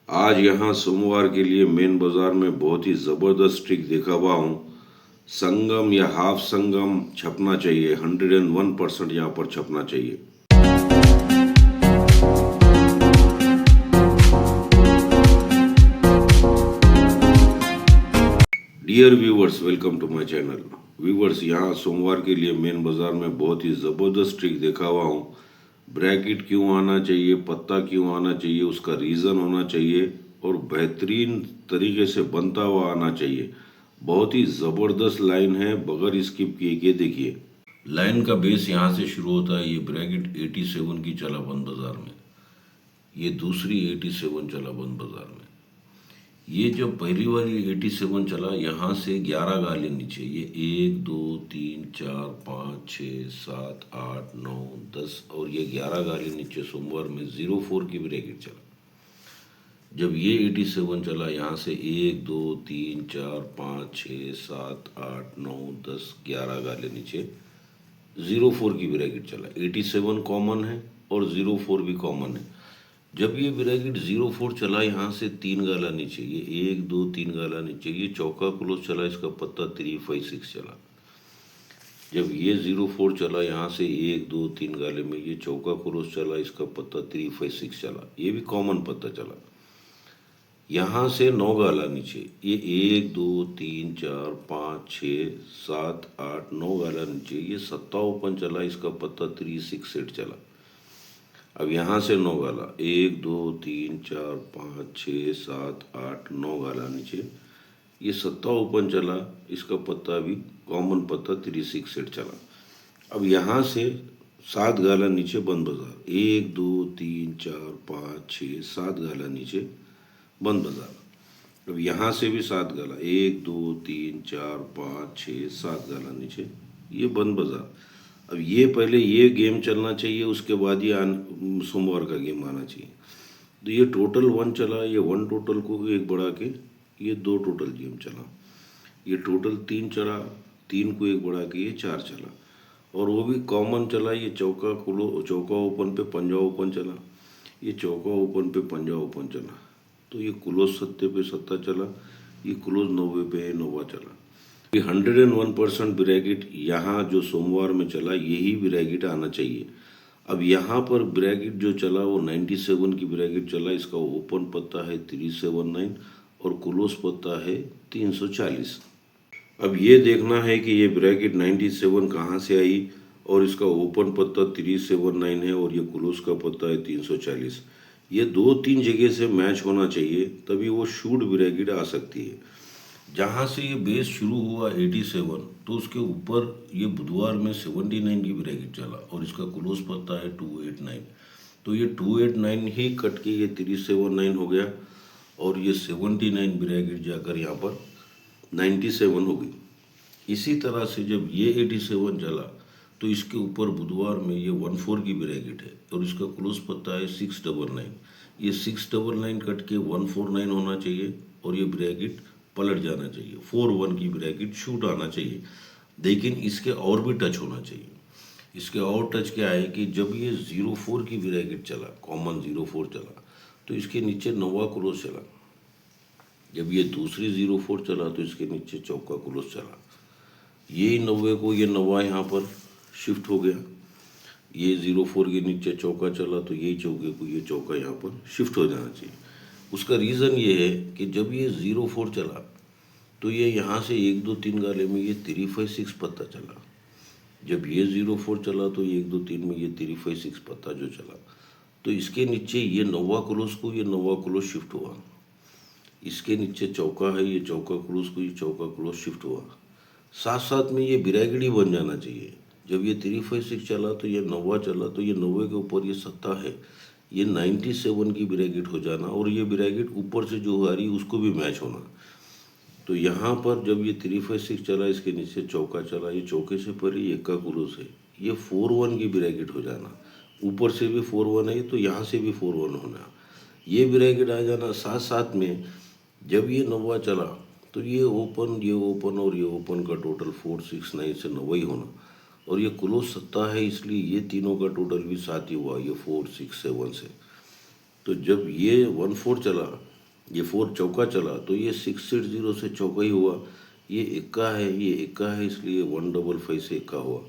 आज यहाँ सोमवार के लिए मेन बाजार में बहुत ही ज़बरदस्त ट्रिक देखा हुआ हूँ। संगम या हाफ संगम छपना चाहिए, 101% यहाँ पर छपना चाहिए। Dear viewers, welcome to my channel. Viewers, यहाँ सोमवार के लिए मेन बाजार में बहुत ही ज़बरदस्त ट्रिक देखा हुआ हूँ। ब्रैकेट क्यों आना चाहिए, पत्ता क्यों आना चाहिए, उसका रीज़न होना चाहिए और बेहतरीन तरीके से बनता हुआ आना चाहिए। बहुत ही ज़बरदस्त लाइन है, बगैर स्किप किए। ये देखिए, लाइन का बेस यहाँ से शुरू होता है। ये ब्रैकेट 87 की चला बंद बाजार में, ये दूसरी 87 चला बंद बाजार में। ये जो पहली वाली 87 चला, यहाँ से 11 गाले नीचे, ये 1 2 3 4 5 6 7 8 9 10 और ये 11 गाले नीचे सोमवार में 04 की ब्रैकेट चला। जब ये 87 चला, यहाँ से 1 2 3 4 5 6 7 8 9 10 11 गाले नीचे 04 की ब्रैकेट चला। 87 कॉमन है और 04 भी कॉमन है। जब ये ब्रैकेट 04 चला, यहाँ से 3 गाला नीचे, ये 1 2 3 गाला नीचे, ये चौका क्लोज चला, इसका पत्ता 356 चला। जब ये 04 चला, यहाँ से 1 2 3 गाले में ये चौका क्लोज चला, इसका पत्ता 356 चला, ये भी कॉमन पत्ता चला। यहाँ से 9 गाला नीचे, ये 1 2 3 4 5 6 7 8 9 गाला नीचे, ये सत्ता ओपन चला, इसका पत्ता 368 चला। अब यहाँ से 9 गाला, 1 2 3 4 5 6 7 8 9 गाला नीचे, ये सत्ता ओपन चला, इसका पत्ता भी कॉमन पत्ता 368 चला। अब यहाँ से 7 गाला नीचे बंद बाजार, 1 2 3 4 5 6 7 गाला नीचे बंद बाजार। अब यहाँ से भी 7 गाला, 1 2 3 4 5 6 7 गाला नीचे, ये बंद बाजार। अब ये पहले ये गेम चलना चाहिए, उसके बाद ये सोमवार का गेम आना चाहिए। तो ये टोटल 1 चला, ये 1 टोटल को एक बढ़ा के ये 2 टोटल गेम चला। ये टोटल 3 चला, 3 को एक बढ़ा के ये 4 चला और वो भी कॉमन चला। ये चौका ओपन पे पंजा ओपन चला, ये चौका ओपन पे पंजा ओपन चला, तो ये क्लोज सत्ते पे सत्ता चला, ये क्लोज 90 पे 90 चला। ये 101% ब्रैकेट यहाँ जो सोमवार में चला, यही ब्रैकेट आना चाहिए। अब यहाँ पर ब्रैकेट जो चला वो 97 की ब्रैकेट चला, इसका ओपन पत्ता है 379 और क्लोज पत्ता है 340। अब ये देखना है कि ये ब्रैकेट 97 कहाँ से आई और इसका ओपन पत्ता 379 है और ये क्लोज का पत्ता है 340। ये 2-3 जगह से मैच होना चाहिए, तभी वो शूट ब्रैकेट आ सकती है। जहाँ से ये बेस शुरू हुआ 87, तो उसके ऊपर ये बुधवार में 79 की ब्रैकेट चला और इसका क्लोज पत्ता है 289। तो ये 289 ही कट के ये 379 हो गया और ये 79 ब्रैकेट जाकर यहाँ पर 97 हो गई। इसी तरह से जब ये 87 चला, तो इसके ऊपर बुधवार में ये 14 की ब्रैकेट है और इसका क्लोज पत्ता है 699। ये 699 कट के 149 होना चाहिए और ये ब्रैकेट पलट जाना चाहिए, 41 की ब्रैकेट शूट आना चाहिए। लेकिन इसके और भी टच होना चाहिए। इसके और टच क्या है कि जब ये 04 की ब्रैकेट चला, कॉमन 04 चला, तो इसके नीचे 9 क्लोज चला। जब ये दूसरी 04 चला, तो इसके नीचे चौका क्लोज चला। यही 90 को ये 9 यहाँ पर शिफ्ट हो गया। ये 04 के नीचे चौका चला, तो यही चौके को ये चौका यहाँ पर शिफ्ट हो जाना चाहिए। उसका रीज़न ये है कि जब ये 04 चला, तो ये यहाँ से 1 2 3 गाले में ये 356 पत्ता चला। जब ये 04 चला, तो 1 2 3 में ये 356 पत्ता जो चला, तो इसके नीचे ये 9 क्लोज को ये 9 क्लोज शिफ्ट हुआ। इसके नीचे चौका है, ये चौका क्लोज को ये चौका क्लोज शिफ्ट हुआ। साथ साथ में ये ब्रैकेट ही बन जाना चाहिए। जब ये 356 चला, तो ये 9 चला, तो ये 9 के ऊपर ये सत्ता है, ये 97 की ब्रैकेट हो जाना और ये ब्रैकेट ऊपर से जो आ रही उसको भी मैच होना। तो यहाँ पर जब ये 356 चला, इसके नीचे चौका चला, ये चौके से परे एक का क्लोज है, ये 41 की ब्रैकेट हो जाना। ऊपर से भी 41 है, तो यहाँ से भी 41 होना, ये ब्रैकेट आ जाना। साथ साथ में जब ये 9 चला, तो ये ओपन और ये ओपन का टोटल 469 से 9 ही होना और ये क्लोज सत्ता है, इसलिए ये तीनों का टोटल भी 7 ही हुआ, ये 4 6 7 से। तो जब ये 14 चला, ये 4 चौका चला तो ये 680 से चौका ही हुआ। ये इक्का है, ये इक्का है, इसलिए 155 से इक्का हुआ।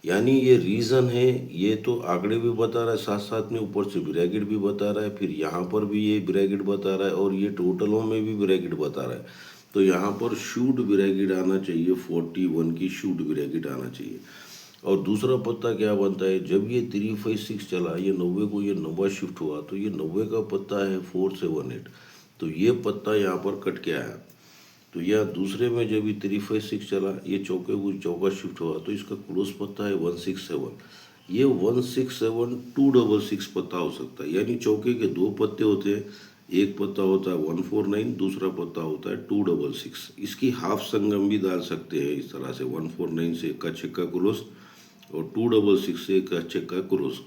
यानी ये रीज़न है, ये तो आंकड़े भी बता रहा है साथ साथ में, ऊपर से ब्रैकेट भी बता रहा है, फिर यहाँ पर भी ये ब्रैकेट बता रहा है और ये टोटलों में भी ब्रैकेट बता रहा है। तो यहाँ पर शूट ब्रैकेट आना चाहिए, 41 की शूट ब्रैकेट आना चाहिए। और दूसरा पत्ता क्या बनता है, जब ये 356 चला, ये 90 को ये 90 शिफ्ट हुआ, तो ये 90 का पत्ता है 478, तो ये पत्ता यहाँ पर कट के आया। तो यह दूसरे में जब ये 356 चला, ये चौके को चौका शिफ्ट हुआ, तो इसका क्लोज पत्ता है 167। ये 167 266 पत्ता हो सकता है, यानी चौके के दो पत्ते होते हैं, एक पत्ता होता है 149, दूसरा पत्ता होता है 266। इसकी हाफ संगम भी डाल सकते हैं इस तरह से, 149 से इक्का छिक्का क्लोज और 266 से इक्का छिक्का क्लोज।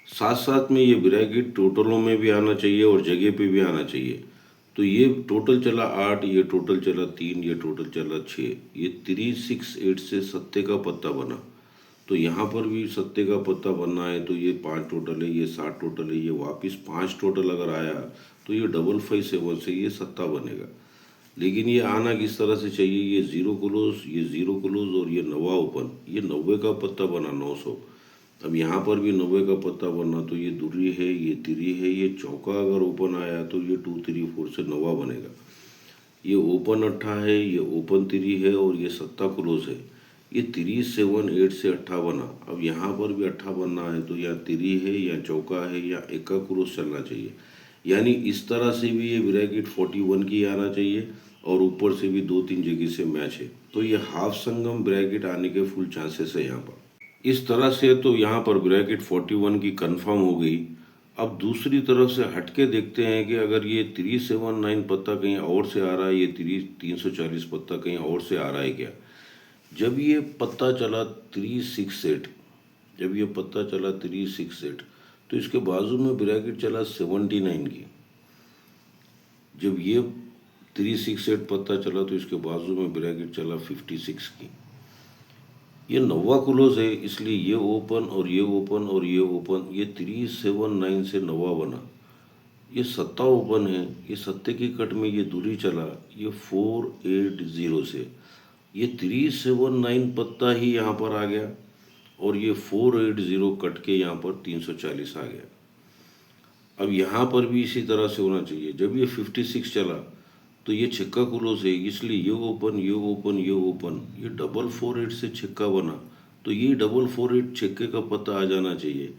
साथ साथ में ये ब्रैकेट टोटलों में भी आना चाहिए और जगह पे भी आना चाहिए। तो ये टोटल चला 8, ये टोटल चला 3, ये टोटल चला 6, ये 368 से सत्ते का पत्ता बना। तो यहाँ पर भी सत्ते का पत्ता बनना है, तो ये 5 टोटल है, ये 7 टोटल है, ये वापस 5 टोटल अगर आया तो ये 557 से ये सत्ता बनेगा। लेकिन ये आना किस तरह से चाहिए, ये 0 क्लोज, ये 0 क्लोज और ये 90 ओपन, ये 90 का पत्ता बना 900। अब यहाँ पर भी 90 का पत्ता बनना, तो ये दुर्री है, ये तिरी है, ये चौका अगर ओपन आया तो ये 2 3 4 से 90 बनेगा। ये ओपन अट्ठा है, ये ओपन तिरी है और ये सत्ता क्लोज है। ये 378 से अट्ठा बना। अब यहाँ पर भी अट्ठा बनना है, तो या तिरी है या चौका है या इक्का क्लोज चलना चाहिए। यानी इस तरह से भी ये ब्रैकेट 41 की आना चाहिए और ऊपर से भी 2-3 जगह से मैच है। तो ये हाफ संगम ब्रैकेट आने के फुल चांसेस है यहाँ पर। इस तरह से तो यहाँ पर ब्रैकेट 41 की कंफर्म हो गई। अब दूसरी तरफ से हटके देखते हैं कि अगर ये 379 पत्ता कहीं और से आ रहा है, ये 340 पत्ता कहीं और से आ रहा है क्या। जब ये पत्ता चला 368, जब ये पत्ता चला 368, तो इसके बाजू में ब्रैकेट चला 79 की। जब ये 368 पत्ता चला तो इसके बाजू में ब्रैकेट चला 56 की। ये 90 क्लोज है, इसलिए ये ओपन और ये ओपन और ये ओपन, ये 379 से 90 बना। ये सत्ता ओपन है, ये सत्ते की कट में ये दूरी चला, ये 480 से, ये 379 पत्ता ही यहाँ पर आ गया और ये 480 कट के यहाँ पर 340 आ गया। अब यहाँ पर भी इसी तरह से होना चाहिए। जब ये 56 चला तो ये छिक्का क्लोज है, इसलिए ये ओपन, ये ओपन, ये ओपन, ये 448 से छिक्का बना, तो ये 448 छिक्के का पत्ता आ जाना चाहिए।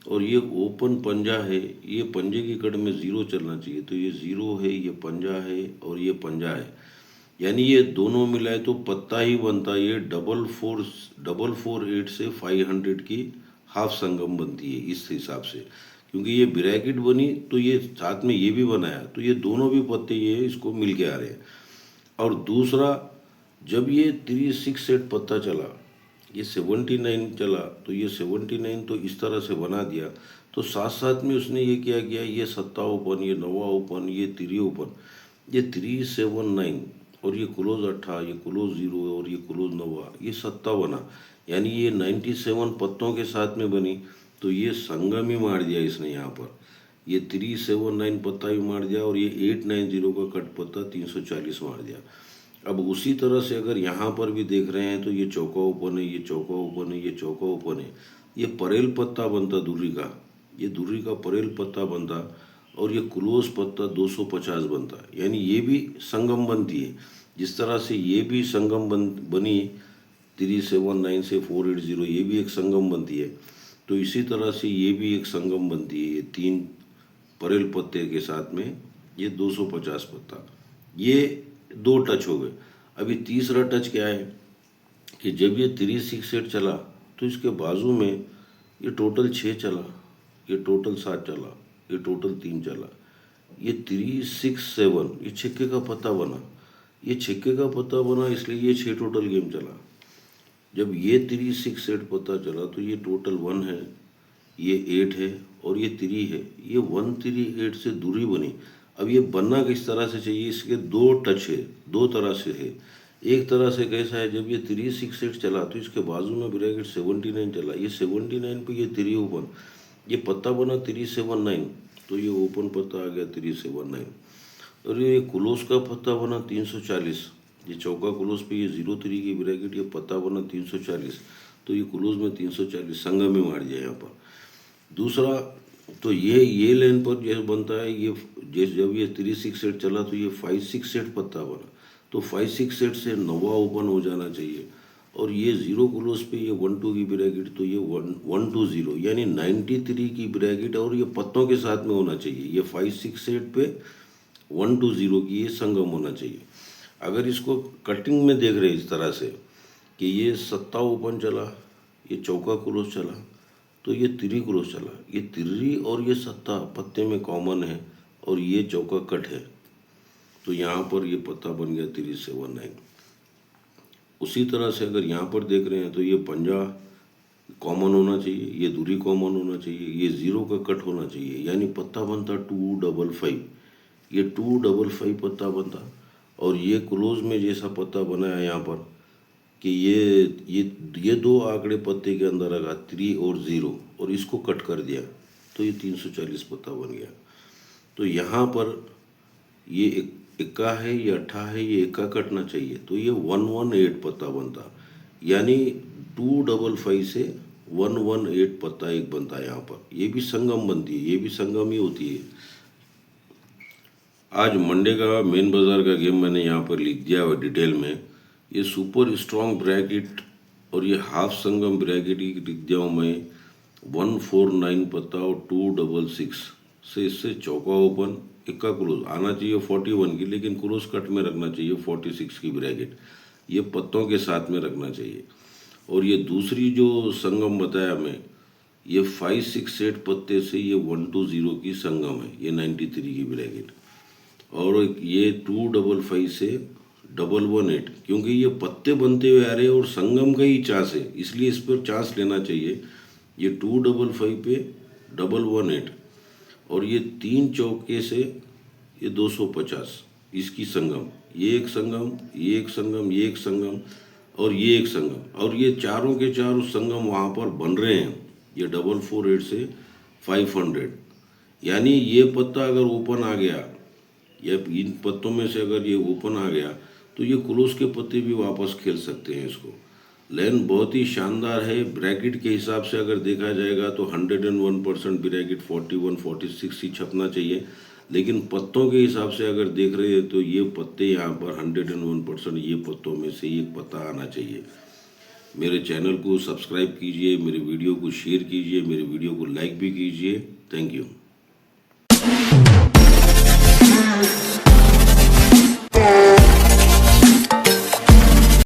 और ये ओपन पंजा है, ये पंजे की कड़ में 0 चलना चाहिए, तो ये 0 है, ये पंजा है और ये पंजा है। यानी ये दोनों मिलाए तो पत्ता ही बनता है। ये 448 से 500 की हाफ संगम बनती है इस हिसाब से, क्योंकि ये ब्रैकेट बनी तो ये साथ में ये भी बनाया, तो ये दोनों भी पत्ते ये इसको मिल के आ रहे हैं। और दूसरा, जब ये 368 पत्ता चला, ये 79 चला, तो ये 79 तो इस तरह से बना दिया। तो साथ साथ में उसने ये क्या किया, ये सत्ता ओपन, ये 90 ओपन, ये तिरी ओपन, ये 379 और ये क्लोज अट्ठा, ये क्लोज 0 और ये क्लोज 90, ये सत्ता बना। यानी ये 97 पत्तों के साथ में बनी, तो ये संगम ही मार दिया इसने यहाँ पर। ये 379 पत्ता भी मार दिया और ये 890 का कट पत्ता 340 मार दिया। अब उसी तरह से अगर यहाँ पर भी देख रहे हैं, तो ये चौका ओपन है, ये चौका ओपन है, ये चौका ओपन है, ये परेल पत्ता बनता दुर्री का, ये दुर्री का परेल पत्ता बनता और ये क्लोज पत्ता 250 बनता। यानी ये भी संगम बनती है। जिस तरह से ये भी संगम बनी 379 से 480, ये भी एक संगम बनती है, तो इसी तरह से ये भी एक संगम बनती है। ये 3 परेल पत्ते के साथ में ये 250 पत्ता, ये 2 टच हो गए। अभी तीसरा टच क्या है कि जब ये 368 चला तो इसके बाजू में ये टोटल 6 चला, ये टोटल 7 चला, ये टोटल 3 चला, ये 367, ये छिक्के का पत्ता बना, ये छिक्के का पत्ता बना, इसलिए ये 6 टोटल गेम चला। जब ये 368 पता चला तो ये टोटल 1 है, ये 8 है और ये 3 है, ये 138 से दूरी बनी। अब ये बनना किस तरह से चाहिए, इसके 2 टच है, 2 तरह से है। एक तरह से कैसा है, जब ये 368 चला तो इसके बाजू में ब्रैकेट 79 चला, ये 79 पे ये 3 ओपन, ये पत्ता बना 379, तो ये ओपन पत्ता आ गया 379। और ये क्लोज का पत्ता बना 340, ये चौका क्लोज पे ये 0-3 की ब्रैकेट, ये पत्ता बना 340, तो ये क्लोज में 340 संगम ही मार जाए यहाँ पर। दूसरा तो ये लाइन पर जैसे बनता है, ये जैसे जब ये 3-6-8 चला तो ये 5-6-8 पत्ता बना, तो 5-6-8 से नवा ओपन हो जाना चाहिए। और ये 0 क्लोज पे ये 1-2 की ब्रैकेट, तो ये 1-2-0 यानी 93 की ब्रैकेट और ये पत्तों के साथ में होना चाहिए। ये 5-6-8 पे 1-2-0 की ये संगम होना चाहिए। अगर इसको कटिंग में देख रहे हैं इस तरह से कि ये सत्ता ओपन चला, ये चौका क्लोज चला, तो ये तिरी क्लोज चला, ये तिरी और ये सत्ता पत्ते में कॉमन है और ये चौका कट है, तो यहाँ पर ये पत्ता बन गया 3-7-9। उसी तरह से अगर यहाँ पर देख रहे हैं तो ये पंजा कॉमन होना चाहिए, ये दूरी कॉमन होना चाहिए, ये 0 का कट होना चाहिए, यानी पत्ता बनता 2-5-5, ये 2-5-5 पत्ता बनता। और ये क्लोज में जैसा पत्ता बना है यहाँ पर कि ये 2 आंकड़े पत्ते के अंदर आगा 3 और 0 और इसको कट कर दिया तो ये 340 पत्ता बन गया। तो यहाँ पर ये इक्का है, ये अट्ठा है, ये इक्का कटना चाहिए, तो ये 118 पत्ता बनता, यानी 2-5-5 से 118 पत्ता एक बनता है यहाँ पर। ये भी संगम बनती है, ये भी संगम ही होती है। आज मंडे का मेन बाजार का गेम मैंने यहाँ पर लिख दिया हुआ डिटेल में। ये सुपर स्ट्रॉन्ग ब्रैकेट और ये हाफ संगम ब्रैकेट ही लिख दिया हूँ मैं। 149 पत्ता और 266 से इससे चौका ओपन, इक्का क्लोज आना चाहिए 41 की, लेकिन क्लोज कट में रखना चाहिए 46 की ब्रैकेट, ये पत्तों के साथ में रखना चाहिए। और ये दूसरी जो संगम बताया मैं, ये 5-6-8 पत्ते से ये 1-2-0 की संगम है, ये 93 की ब्रैकेट। और ये 2-5-5 से 1-1-8, क्योंकि ये पत्ते बनते हुए आ रहे हैं और संगम का ही चांस है, इसलिए इस पर चांस लेना चाहिए। ये 2-5-5 पे 1-1-8 और ये 3 चौके से ये 250 इसकी संगम, ये एक संगम, ये एक संगम, ये एक संगम और ये एक संगम, और ये चारों के चारों संगम वहाँ पर बन रहे हैं। ये 448 से 500, यानी ये पत्ता अगर ओपन आ गया या इन पत्तों में से अगर ये ओपन आ गया तो ये क्लोज के पत्ते भी वापस खेल सकते हैं इसको। लाइन बहुत ही शानदार है। ब्रैकेट के हिसाब से अगर देखा जाएगा तो 101% ब्रैकेट 41-46 ही छपना चाहिए, लेकिन पत्तों के हिसाब से अगर देख रहे हैं तो ये पत्ते यहाँ पर 101% ये पत्तों में से एक पत्ता आना चाहिए। मेरे चैनल को सब्सक्राइब कीजिए, मेरे वीडियो को शेयर कीजिए, मेरे वीडियो को लाइक भी कीजिए। Thank you.